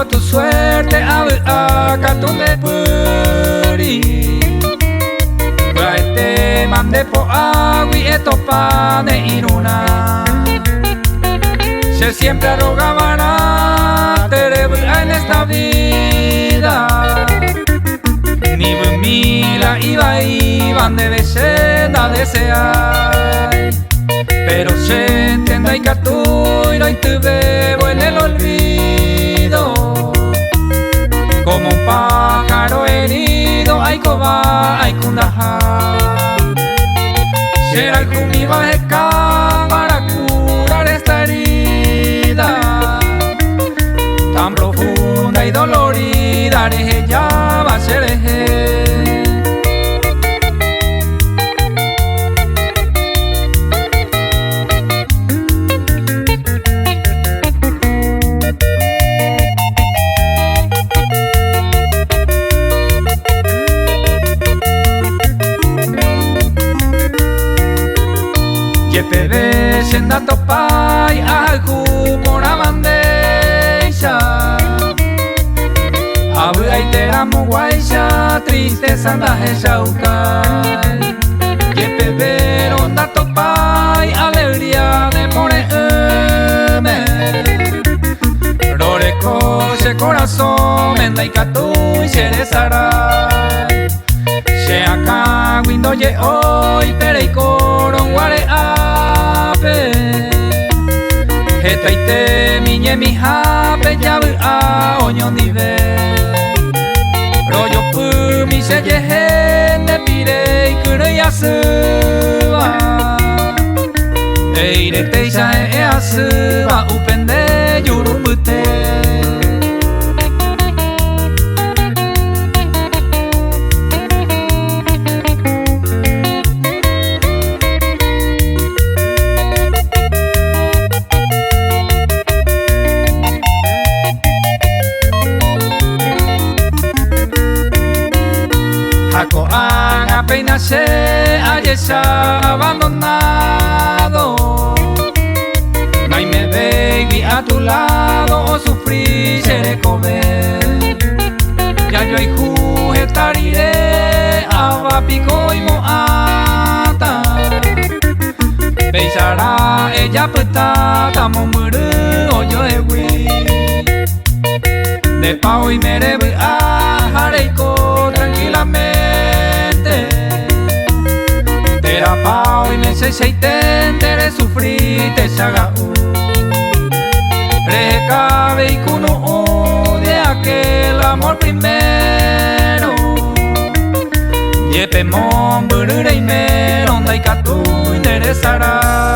cambió tu suerte acá donde puri te mandé po agua y esto pane iruna se siempre arrogaban a terebra en esta vida ni mila iban de vesenda desear pero se entienda y catuiro y te bebo en el olvido como un pájaro herido ay coba ay kundaja será el jumiva de para curar esta herida tan profunda y dolorida ya va a ser Yepe senda topai algu mora bandeja Abu aitera muguaisha tristeza anda eshaukai Yepe ronda topai alegría de more Rore coche corazón menda y catu y seresarai Se acá windo ye hoy pere y coron guare Hetaite miñe mi jape yabu a oño nive Rollo pu mi se yehende pire y kure yasuba Eire teisha e asuba upende yurupute Jacoán apenas se haya abandonado No hay me baby a tu lado o sufrir seré comer Ya yo hay jujetariré a pico y moata Pensará ella petata momburu o yo ewi De pao y merebe a jareico tranquilamente Tera pao y me se seitente sufrite saga Recabe y cuno de aquel amor primero Yepe mon burure y me ronda y catu interesará